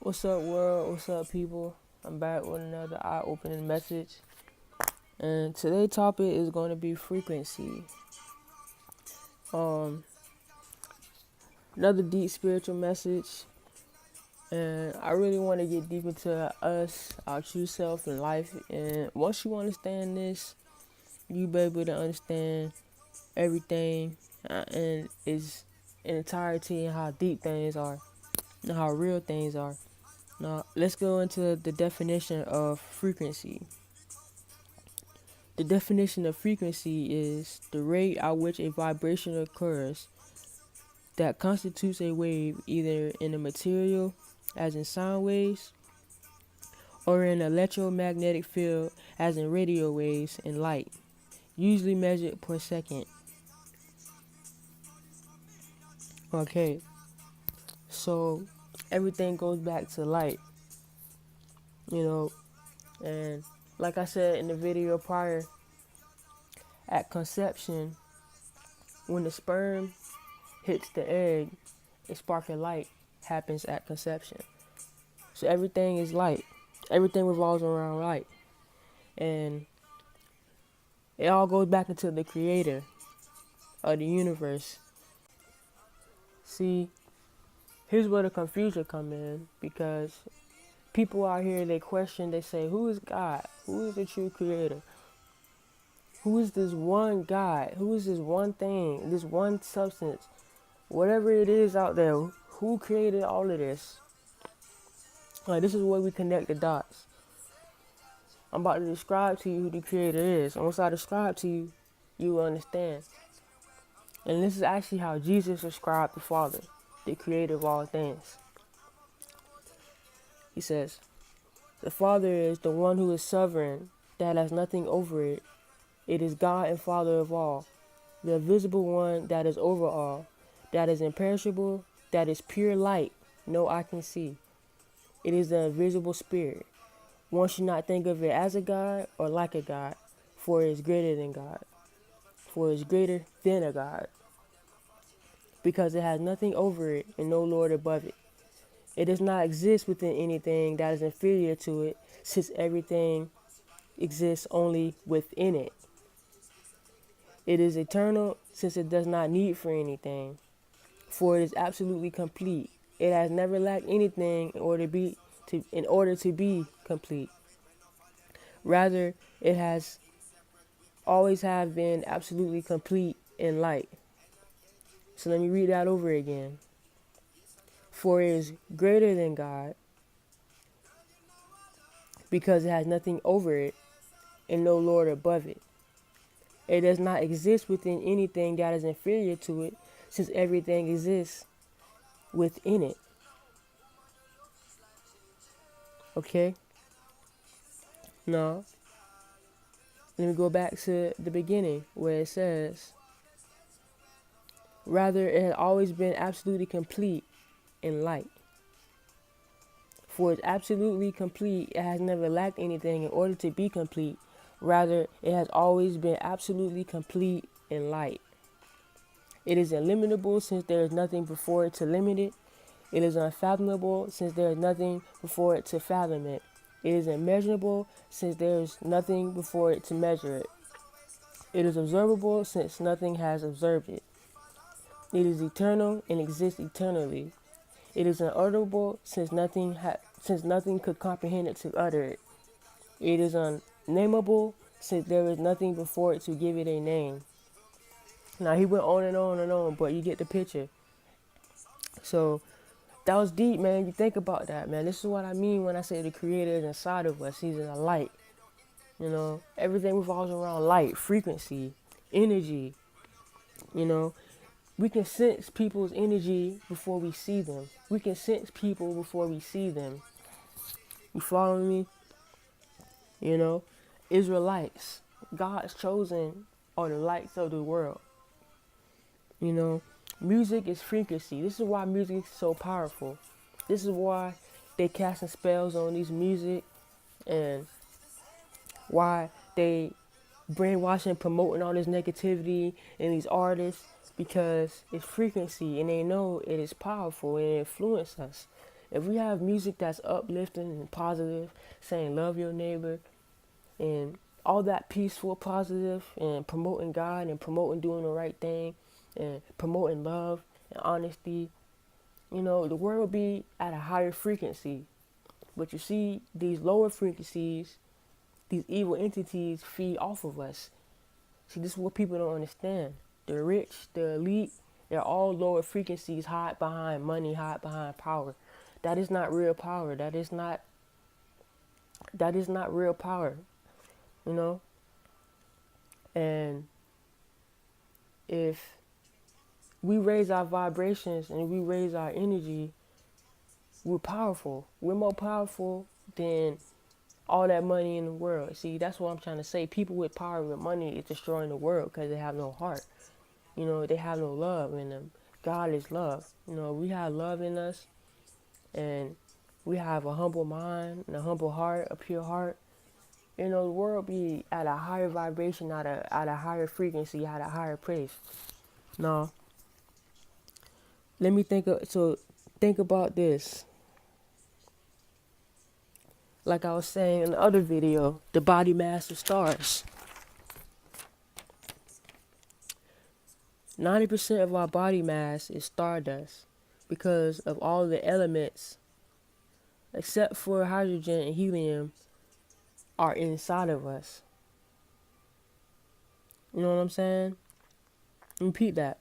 What's up, world? What's up, people? I'm back with another eye-opening message, and today's topic is going to be frequency. Um, Another deep spiritual message, and I really want to get deep into us, our true self, in life. And once you understand this, you be able to understand everything and its entirety and how deep things are and how real things are. Now, let's go into the definition of frequency. The definition of frequency is the rate at which a vibration occurs that constitutes a wave either in a material, as in sound waves, or in an electromagnetic field, as in radio waves and light, usually measured per second. Okay, so everything goes back to light, you know, and like I said in the video prior, at conception, when the sperm hits the egg, a spark of light happens at conception. So everything is light. Everything revolves around light. And it all goes back into the creator of the universe. See, here's where the confusion come in, because people out here, they question, they say, who is God? Who is the true creator? Who is this one God? Who is this one thing, this one substance? Whatever it is out there, who created all of this? Like, this is where we connect the dots. I'm about to describe to you who the creator is. And once I describe to you, you will understand. And this is actually how Jesus described the Father, the creator of all things. He says, the Father is the one who is sovereign, that has nothing over it. It is God and Father of all, the visible one that is over all, that is imperishable, that is pure light, no eye can see. It is the invisible spirit. One should not think of it as a God or like a God, for it is greater than God, for it is greater than a God, because it has nothing over it and no Lord above it. It does not exist within anything that is inferior to it, since everything exists only within it. It is eternal, since it does not need for anything, for it is absolutely complete. It has never lacked anything in order to be complete. Rather, it has always have been absolutely complete in light. So let me read that over again. For it is greater than God, because it has nothing over it and no Lord above it. It does not exist within anything that is inferior to it, since everything exists within it. Okay? Now, let me go back to the beginning where it says, rather, it has always been absolutely complete in light. For it's absolutely complete, it has never lacked anything in order to be complete. Rather, it has always been absolutely complete in light. It is illimitable, since there is nothing before it to limit it. It is unfathomable, since there is nothing before it to fathom it. It is immeasurable, since there is nothing before it to measure it. It is observable, since nothing has observed it. It is eternal and exists eternally. It is unutterable, since nothing could comprehend it to utter it. It is unnameable, since there is nothing before it to give it a name. Now, he went on and on and on, but you get the picture. So that was deep, man. You think about that, man. This is what I mean when I say the creator is inside of us. He's in a light. You know, everything revolves around light, frequency, energy. You know, we can sense people's energy before we see them. We can sense people before we see them. You follow me? You know, Israelites, God's chosen, are the lights of the world. You know, music is frequency. This is why music is so powerful. This is why they casting spells on these music, and why they brainwashing, promoting all this negativity in these artists, because it's frequency and they know it is powerful and it influences us. If we have music that's uplifting and positive, saying love your neighbor and all that peaceful, positive, and promoting God and promoting doing the right thing and promoting love and honesty, the world will be at a higher frequency. But you see, these lower frequencies, these evil entities feed off of us. See, this is what people don't understand. The rich, the elite, they're all lower frequencies, hide behind money, hide behind power. That is not real power. That is not real power, you know? And if we raise our vibrations and we raise our energy, we're powerful. We're more powerful than all that money in the world. See, that's what I'm trying to say. People with power with money is destroying the world because they have no heart. They have no love in them. God is love. We have love in us, and we have a humble mind and a humble heart, a pure heart. The world be at a higher vibration, at a higher frequency, at a higher place. Now, let me think about this. Like I was saying in the other video, the body mass of stars. 90% of our body mass is stardust because of all the elements, except for hydrogen and helium, are inside of us. You know what I'm saying? Repeat that.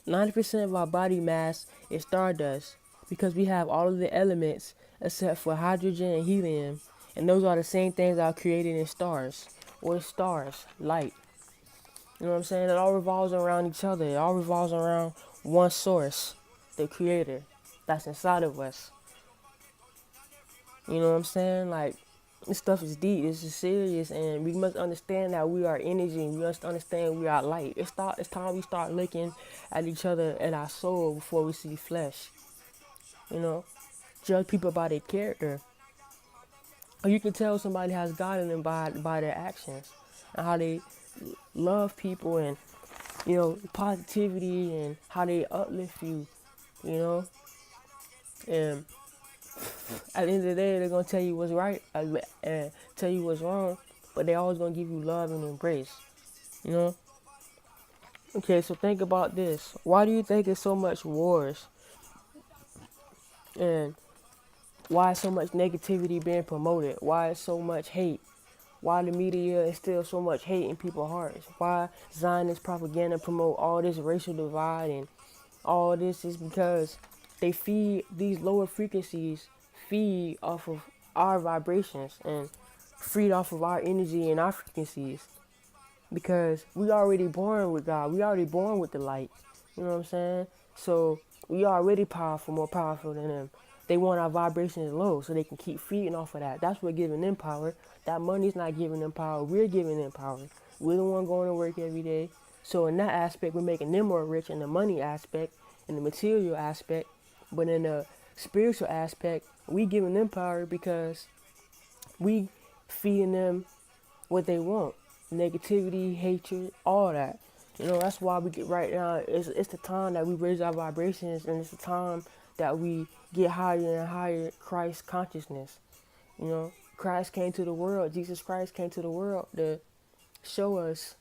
90% of our body mass is stardust because we have all of the elements except for hydrogen and helium, and those are the same things that are created in stars. What is stars? Light. You know what I'm saying? It all revolves around each other. It all revolves around one source, the creator, that's inside of us. You know what I'm saying? Like, this stuff is deep, this is serious, and we must understand that we are energy, we must understand we are light. It's time we start looking at each other and our soul before we see flesh. Judge people by their character. Or you can tell somebody has God in them by their actions and how they love people and, positivity and how they uplift you, and at the end of the day, they're going to tell you what's right and tell you what's wrong, but they always going to give you love and embrace, Okay, so think about this. Why do you think there's so much wars? And why is so much negativity being promoted? Why is so much hate? Why the media instills so much hate in people's hearts? Why Zionist propaganda promote all this racial divide and all this is because they feed these lower frequencies, feed off of our vibrations and feed off of our energy and our frequencies. Because we already born with God. We already born with the light. You know what I'm saying? So we already powerful, more powerful than them. They want our vibrations low so they can keep feeding off of that. That's what giving them power. That money's not giving them power. We're giving them power. We're the one going to work every day. So in that aspect, we're making them more rich in the money aspect, in the material aspect. But in the spiritual aspect, we giving them power because we feeding them what they want. Negativity, hatred, all that. That's why we get right now. It's the time that we raise our vibrations, and it's the time that we get higher and higher Christ consciousness. Christ came to the world. Jesus Christ came to the world to show us,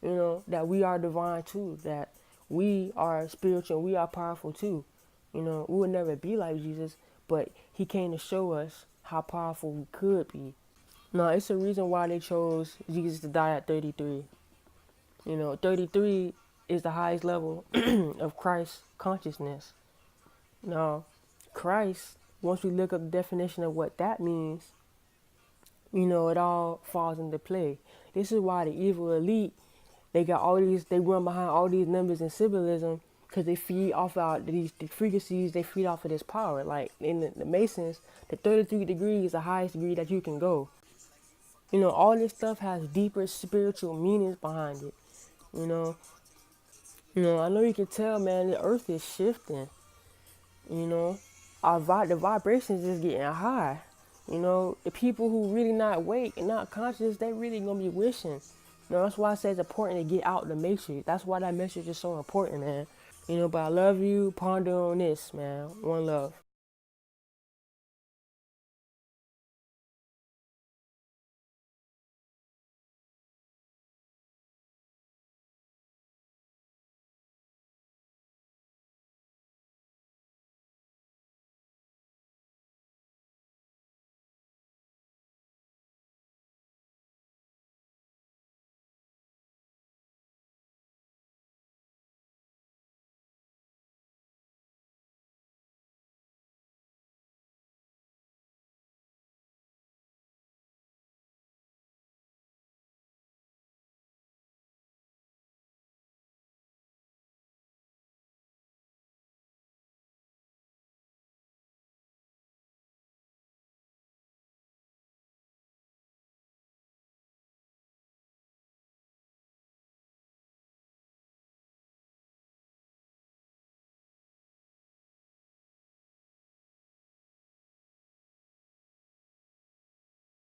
that we are divine too, that we are spiritual, we are powerful too. We would never be like Jesus, but he came to show us how powerful we could be. No, it's a reason why they chose Jesus to die at 33. 33 is the highest level of Christ consciousness. Now, Christ, once we look up the definition of what that means, it all falls into play. This is why the evil elite, they run behind all these numbers and symbolism because they feed off of the frequencies, they feed off of this power. Like in the Masons, the 33 degree is the highest degree that you can go. All this stuff has deeper spiritual meanings behind it. I know you can tell, man, the earth is shifting. The vibrations is getting high. The people who really not awake and not conscious, they really gonna be wishing. That's why I say it's important to get out the matrix. That's why that message is so important, man. But I love you. Ponder on this, man. One love.